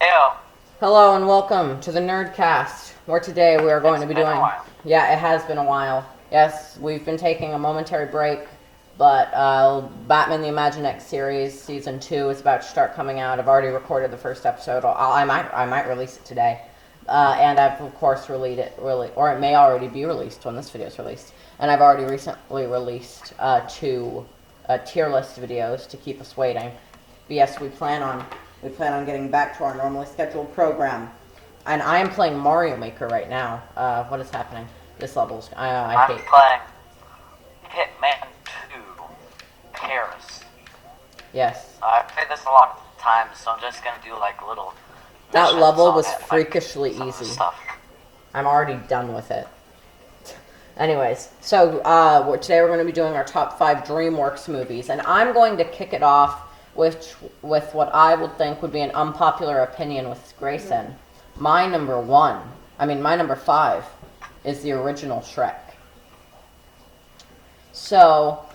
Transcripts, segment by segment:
Heyo. Hello and welcome to the NerdCast, where today we are going to be doing... Yeah, it has been a while. Yes, we've been taking a momentary break, but Batman the Imaginext series, Season 2, is about to start coming out. I've already recorded the first episode. I might release it today. And I've, of course, released it, or it may already be released when this video is released. And I've already recently released two tier list videos to keep us waiting. But yes, we plan on getting back to our normally scheduled program. And I am playing Mario Maker right now. What is happening? This level's... I'm playing Hitman 2, Paris. Yes. I've played this a lot of times, so I'm just gonna do like little... That level was freakishly easy. Stuff. I'm already done with it. Anyways, so today we're going to be doing our top 5 Dreamworks movies, and I'm going to kick it off with what I would think would be an unpopular opinion with Grayson. My number 5 is the original Shrek. So,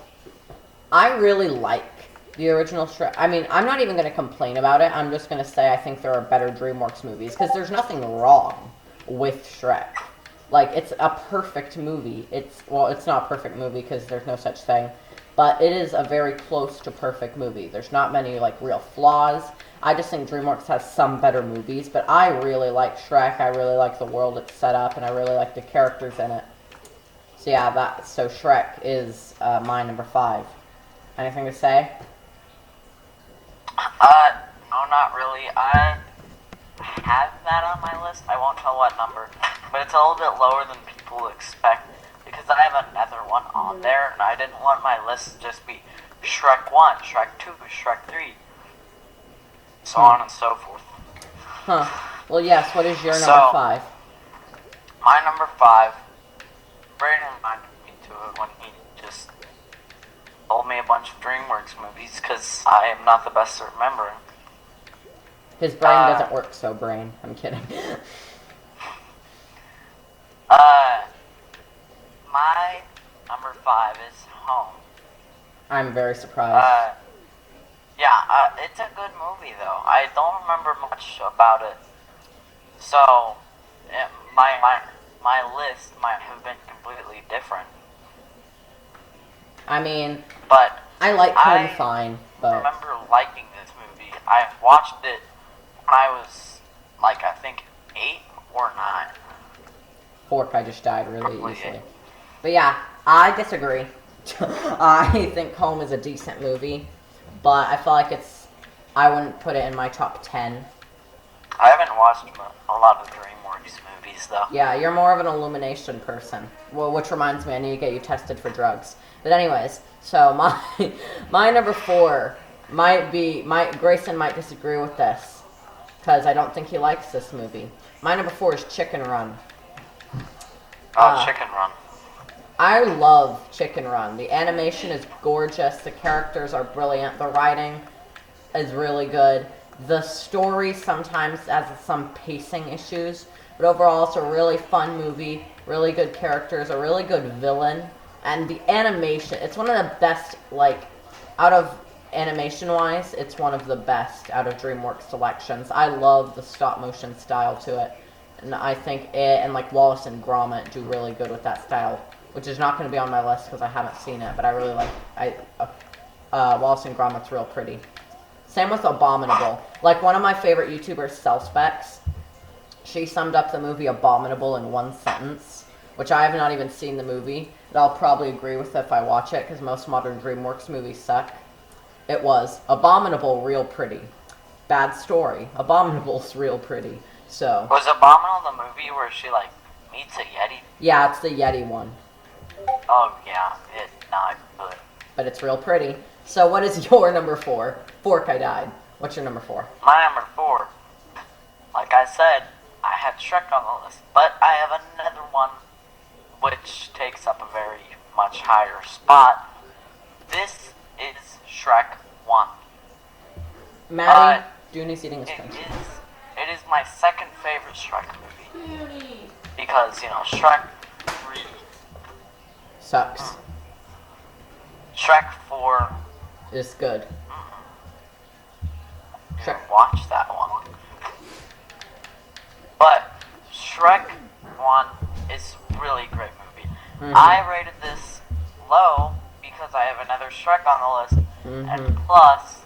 I really like the original Shrek. I mean, I'm not even going to complain about it. I'm just going to say I think there are better Dreamworks movies, because there's nothing wrong with Shrek. Like, it's a perfect movie. It's not a perfect movie because there's no such thing, but it is a very close to perfect movie. There's not many, like, real flaws. I just think DreamWorks has some better movies, but I really like Shrek. I really like the world it's set up, and I really like the characters in it. So yeah, so Shrek is my number 5. Anything to say? No, not really. I have that on my list. I won't tell what number, but it's a little bit lower than people expect because I have another one on there, and I didn't want my list to just be Shrek 1, Shrek 2, Shrek 3, so on and so forth. Huh. Well, yes, what is your number 5? My number 5, Brayden reminded me to it when he just told me a bunch of DreamWorks movies, because I am not the best at remembering. His brain doesn't work so, brain. I'm kidding. My number 5 is Home. I'm very surprised. It's a good movie, though. I don't remember much about it. So, my list might have been completely different. I mean, but I like Home fine, but... I remember liking this movie. I watched it when I was, like, I think 8 or 9. Fork, I just died really easily. But yeah, I disagree. I think Home is a decent movie, but I feel like I wouldn't put it in my top 10. I haven't watched a lot of DreamWorks movies, though. Yeah, you're more of an Illumination person. Well, which reminds me, I need to get you tested for drugs. But anyways, so my number 4 Grayson might disagree with this, because I don't think he likes this movie. My number 4 is Chicken Run. Chicken Run. I love Chicken Run. The animation is gorgeous. The characters are brilliant. The writing is really good. The story sometimes has some pacing issues, but overall it's a really fun movie. Really good characters, a really good villain, and the animation. It's one of the best, out of animation-wise, it's one of the best out of DreamWorks selections. I love the stop-motion style to it, and I think it and Wallace and Gromit do really good with that style, which is not going to be on my list because I haven't seen it, but I really like Wallace and Gromit's real pretty. Same with Abominable. One of my favorite YouTubers, Cellspecs, she summed up the movie Abominable in one sentence, which I have not even seen the movie, but I'll probably agree with if I watch it because most modern DreamWorks movies suck. It was Abominable, real pretty. Bad story. Abominable's real pretty. So. Was Abominable the movie where she meets a Yeti? Yeah, it's the Yeti one. Oh yeah, it's not good. But it's real pretty. So what is your number 4? Fork, I died. What's your number 4? My number 4, like I said, I had Shrek on the list, but I have another one which takes up a very much higher spot. This is Shrek 1. Maddie, Dooney's eating his punch. It is my second favorite Shrek movie. Because, Shrek 3 sucks. Shrek 4 is good. Shrek, watch that one. I rated this low because I have another Shrek on the list, and plus,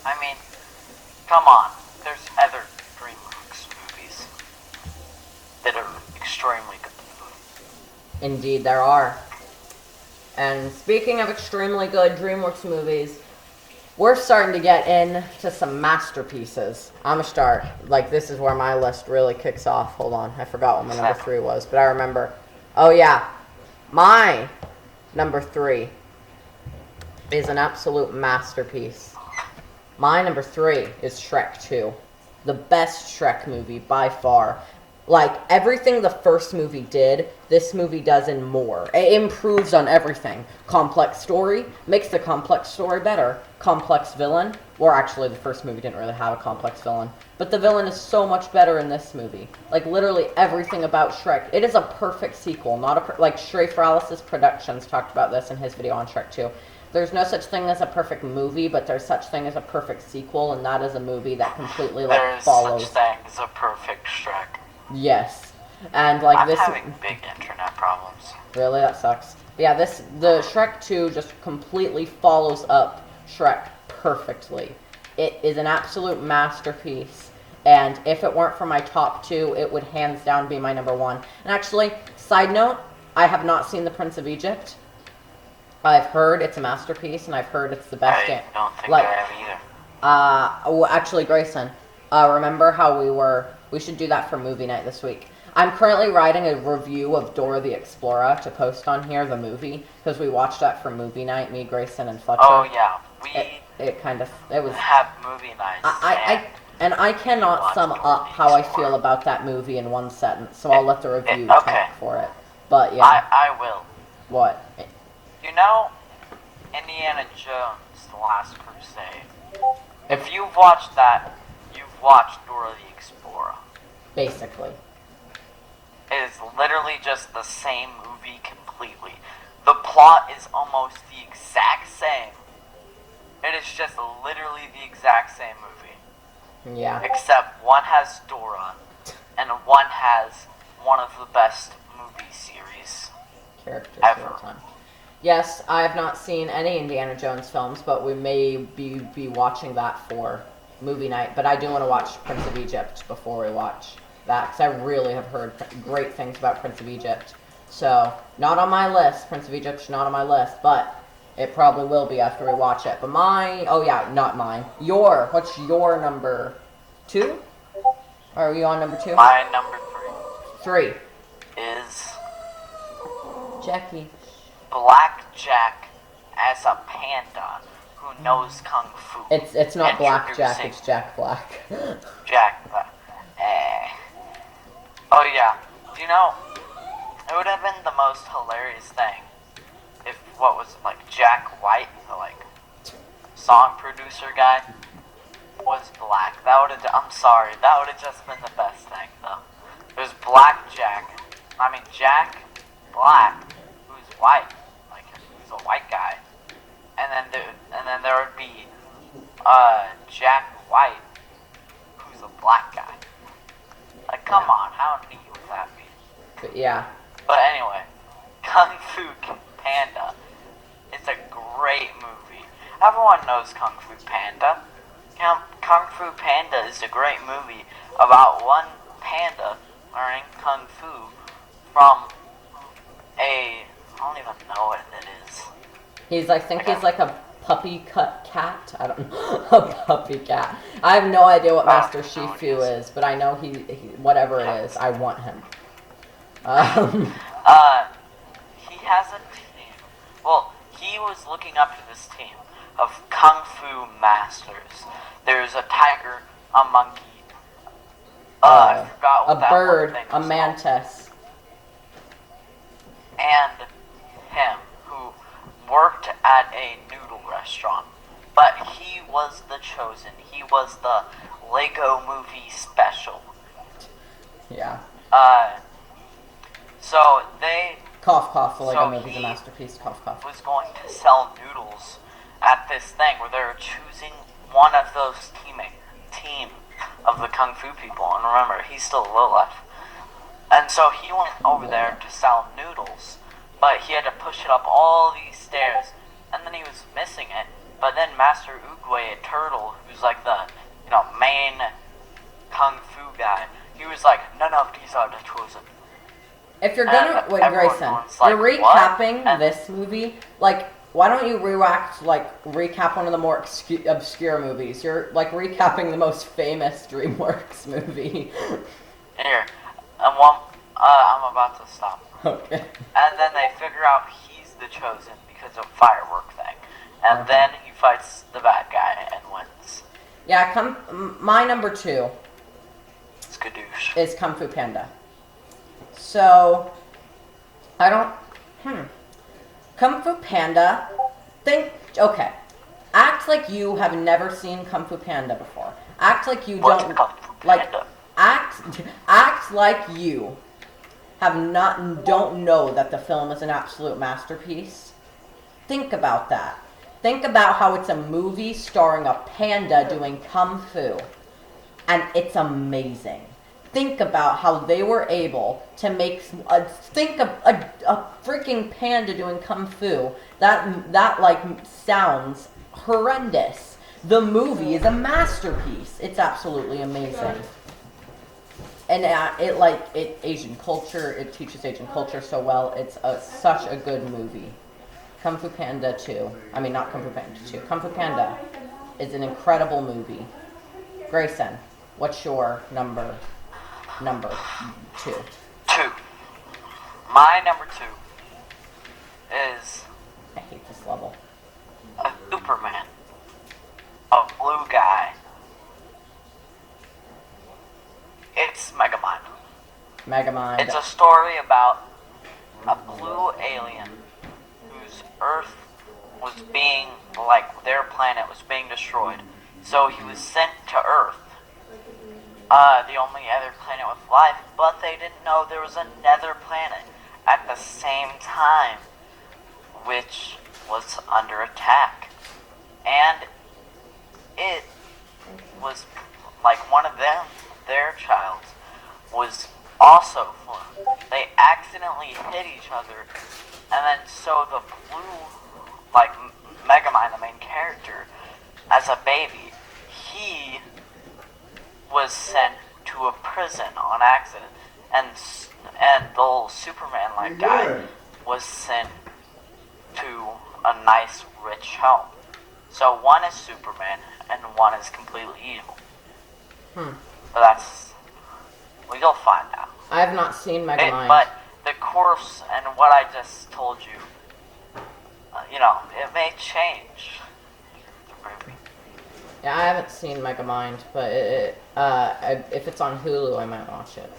I mean, come on, there's other Dreamworks movies that are extremely good. Indeed, there are. And speaking of extremely good DreamWorks movies, we're starting to get into some masterpieces. I'm gonna start. Like, this is where my list really kicks off. Hold on, I forgot what my number 3 was, but I remember. Oh yeah, my number 3 is an absolute masterpiece. My number 3 is Shrek 2. The best Shrek movie by far. Like, everything the first movie did, this movie does and more. It improves on everything. Complex story, makes the complex story better. Complex villain, or actually the first movie didn't really have a complex villain. But the villain is so much better in this movie. Like, literally everything about Shrek. It is a perfect sequel, not a... like, Shrey Paralysis Productions talked about this in his video on Shrek 2. There's no such thing as a perfect movie, but there's such thing as a perfect sequel, and that is a movie that completely, like, follows... There's such thing as a perfect Shrek. Yes. And, like, I'm this... having big internet problems. Really? That sucks. But yeah, the Shrek 2 just completely follows up Shrek perfectly. It is an absolute masterpiece, and if it weren't for my top 2, it would hands down be my number 1. And actually, side note, I have not seen The Prince of Egypt. I've heard it's a masterpiece, and I've heard it's the best game. I don't think I have either. Well, actually, Grayson, remember how we should do that for movie night this week. I'm currently writing a review of Dora the Explorer to post on here, the movie, because we watched that for movie night, me, Grayson, and Fletcher. Oh, yeah. It was... have movie nights. I cannot sum up how I feel about that movie in one sentence, so I'll let the review talk for it. But, yeah. I will. What? You know, Indiana Jones, The Last Crusade. If you've watched that, you've watched Dora the Explorer. Basically. It is literally just the same movie completely. The plot is almost the exact same. It is just literally the exact same movie. Yeah. Except one has Dora, and one has one of the best movie series characters ever. all the time. Yes, I have not seen any Indiana Jones films, but we may be watching that for movie night. But I do want to watch Prince of Egypt before we watch that, because I really have heard great things about Prince of Egypt. So, not on my list. Prince of Egypt's not on my list, but it probably will be after we watch it. But oh yeah, not mine. What's your number 2? Are you on number 2? My number 3 is Jackie. Black Jack as a panda who knows kung fu. It's not Black Jack, it's Jack Black. Jack Black. Oh yeah, you know, it would have been the most hilarious thing if Jack White, the song producer guy, was black. I'm sorry, that would have just been the best thing though. There's Black Jack. I mean Jack Black, who's white, who's a white guy, and then there would be Jack White, who's a black guy. Come on, how neat would that be? But yeah. But anyway, Kung Fu Panda is a great movie. Everyone knows Kung Fu Panda. Kung Fu Panda is a great movie about one panda learning Kung Fu from I don't even know what it is. He's like a puppy cat. I don't know. A puppy cat. I have no idea what Master Shifu is, but I know he whatever it is, I want him. He has a team. Well, he was looking up to this team of Kung Fu masters. There's a tiger, a monkey, I forgot what that bird, thing a was mantis, and him, who worked at a noodle restaurant. But he was the chosen. He was the Lego Movie special. Yeah. So they... Cough, cough, the Lego Movie's a masterpiece. Cough, cough. Was going to sell noodles at this thing where they were choosing one of those team of the Kung Fu people. And remember, he's still low left. And so he went over there to sell noodles but he had to push it up all these stairs, and then he was missing it. But then Master Oogway, a turtle, who's like the, main kung fu guy, he was like, none of these are the chosen. If you're gonna, wait, Grayson, like, you're recapping this movie, like, why don't you recap one of the more obscure movies? You're, like, recapping the most famous DreamWorks movie. Here, I'm about to stop. Okay. And then they figure out he's the chosen because of firework thing. And then he fights the bad guy and wins. Yeah, my number 2 Skadoosh. is Kung Fu Panda. So, Kung Fu Panda, act like you have never seen Kung Fu Panda before. Act like you don't, act like you don't know that the film is an absolute masterpiece. Think about that. Think about how it's a movie starring a panda doing kung fu, and it's amazing. Think about how they were able to make a freaking panda doing kung fu. That like sounds horrendous. The movie is a masterpiece. It's absolutely amazing. And it Asian culture. It teaches Asian culture so well. It's such a good movie. Kung Fu Panda 2. I mean, not Kung Fu Panda 2. Kung Fu Panda is an incredible movie. Grayson, what's your number 2? 2. My number 2 is... I hate this level. A Superman. A blue guy. It's Megamind. Megamind. It's a story about a blue alien whose Earth was being, their planet was being destroyed. So he was sent to Earth, the only other planet with life, but they didn't know there was another planet at the same time, which was under attack. And it was one of them, their child, was also flown. They accidentally hit each other, and then so the blue, Megamind, the main character, as a baby, he was sent to a prison on accident, and the little Superman guy was sent to a nice rich home. So one is Superman and one is completely evil. But you'll find out. I have not seen Megamind. But the course and what I just told you, it may change. Yeah, I haven't seen Megamind, but if it's on Hulu, I might watch it.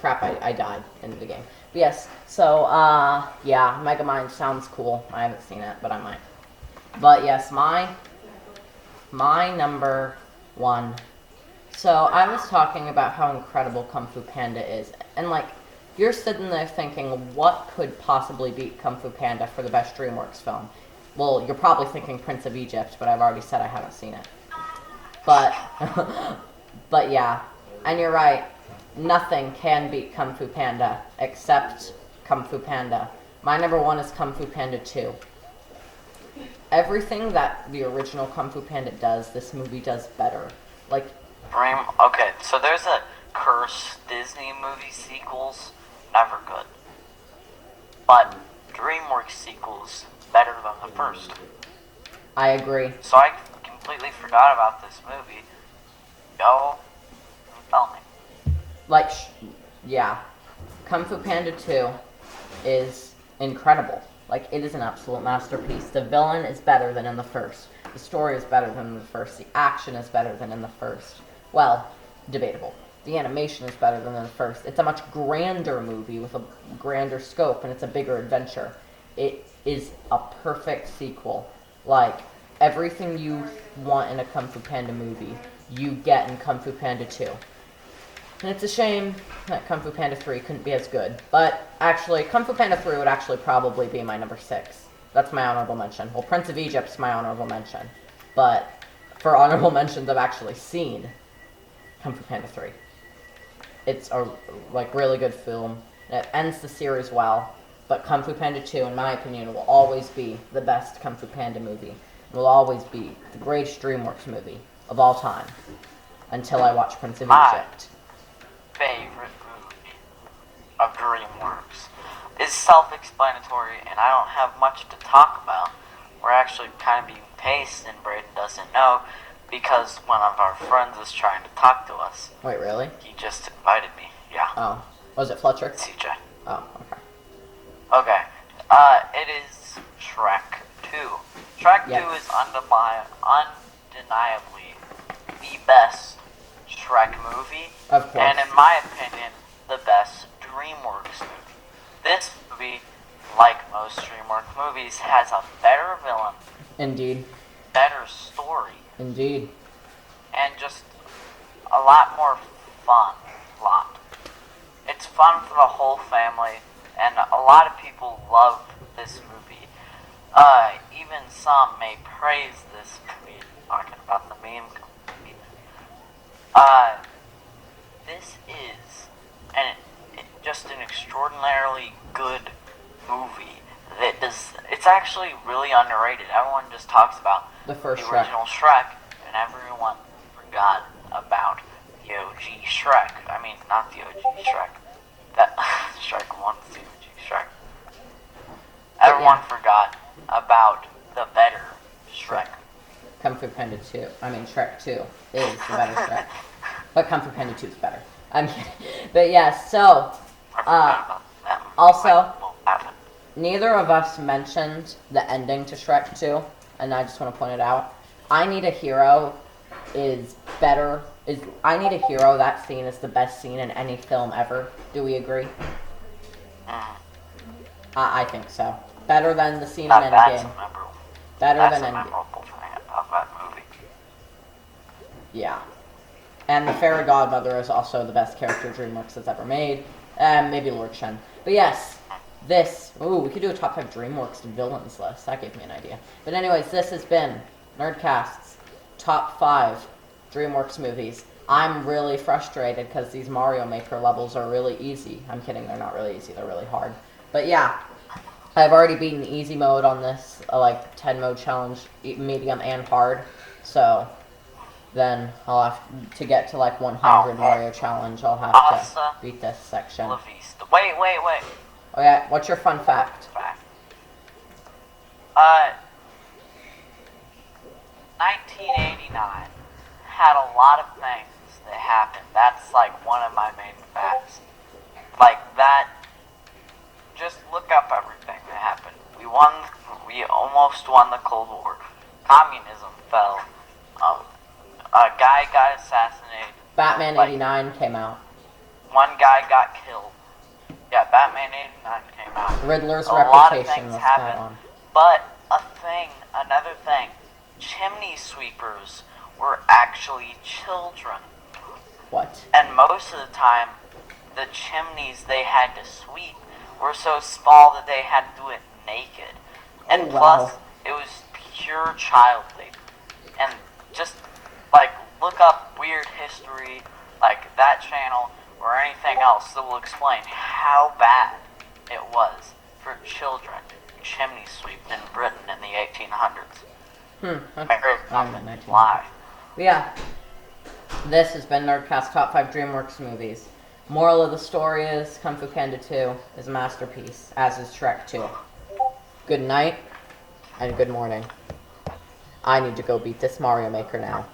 Crap, I died in the game. But yes, so, yeah, Megamind sounds cool. I haven't seen it, but I might. But yes, my number 1. So, I was talking about how incredible Kung Fu Panda is, and you're sitting there thinking, what could possibly beat Kung Fu Panda for the best DreamWorks film? Well, you're probably thinking Prince of Egypt, but I've already said I haven't seen it. But, but yeah, and you're right, nothing can beat Kung Fu Panda, except Kung Fu Panda. My number 1 is Kung Fu Panda 2. Everything that the original Kung Fu Panda does, this movie does better. Okay, so there's a curse Disney movie sequels, never good. But DreamWorks sequels, better than the first. I agree. So I completely forgot about this movie. Go and tell me. Yeah. Kung Fu Panda 2 is incredible. It is an absolute masterpiece. The villain is better than in the first. The story is better than in the first. The action is better than in the first. Well, debatable. The animation is better than in the first. It's a much grander movie with a grander scope, and it's a bigger adventure. It is a perfect sequel. Everything you want in a Kung Fu Panda movie, you get in Kung Fu Panda 2. And it's a shame that Kung Fu Panda 3 couldn't be as good. But actually, Kung Fu Panda 3 would actually probably be my number 6. That's my honorable mention. Well, Prince of Egypt's my honorable mention. But for honorable mentions, I've actually seen Kung Fu Panda 3. It's a really good film. It ends the series well. but Kung Fu Panda 2, in my opinion, will always be the best Kung Fu Panda movie. It will always be the greatest DreamWorks movie of all time, until I watch Prince of Egypt. Favorite movie of DreamWorks is self-explanatory, and I don't have much to talk about. We're actually kind of being paced, and Braden doesn't know, because one of our friends is trying to talk to us. Wait, really? He just invited me. Yeah. Oh. Was it Fletcher? CJ. Oh, okay. Okay. It is Shrek 2. Shrek 2 is undeniably the best Shrek movie. Of course. And in my opinion, the best DreamWorks movie. This movie, like most DreamWorks movies, has a better villain. Indeed. Better story. Indeed. And just a lot more fun. It's fun for the whole family, and a lot of people love this movie. Even some may praise this movie. Talking about the meme community. This is just an extraordinarily good movie. It's actually really underrated. Everyone just talks about the original Shrek, and everyone forgot about the OG Shrek. I mean, not the OG Shrek. That Shrek 1 is the OG Shrek. Everyone forgot about the better Shrek. Kung Fu Panda 2. I mean, Shrek 2 is the better Shrek. But Kung Fu Panda 2 is better. I'm kidding. But yeah, so, also, neither of us mentioned the ending to Shrek 2, and I just want to point it out. I Need a Hero is better. I Need a Hero, that scene is the best scene in any film ever. Do we agree? I think so. Better than the scene in Endgame. Better than Endgame. Of that movie. Yeah. And the Fairy Godmother is also the best character DreamWorks has ever made. Maybe Lord Shen. But yes, we could do a top 5 DreamWorks villains list. That gave me an idea. But anyways, this has been NerdCast's top 5 DreamWorks movies. I'm really frustrated because these Mario Maker levels are really easy. I'm kidding, they're not really easy, they're really hard. But yeah, I've already beaten easy mode on this, 10 mode challenge, medium and hard. So then I'll have to get to 100 Mario challenge. I'll have to beat this section. Wait. Oh yeah, what's your fun fact? 1989 had a lot of things that happened. That's one of my main facts. That. Just look up everything that happened. We almost won the Cold War. Communism fell. A guy got assassinated. Batman 89 came out. One guy got killed. Yeah, Batman 89 came out. Riddler's a reputation lot of things was happened. on. But another thing, chimney sweepers were actually children. What? And most of the time, the chimneys they had to sweep were so small that they had to do it naked. And plus, it was pure child labor. And just, look up Weird History, that channel, or anything else that will explain how bad it was for children chimney sweep in Britain in the 1800s. Lie. Yeah. This has been NerdCast Top 5 DreamWorks Movies. Moral of the story is Kung Fu Panda 2 is a masterpiece, as is Shrek 2. Good night, and good morning. I need to go beat this Mario Maker now.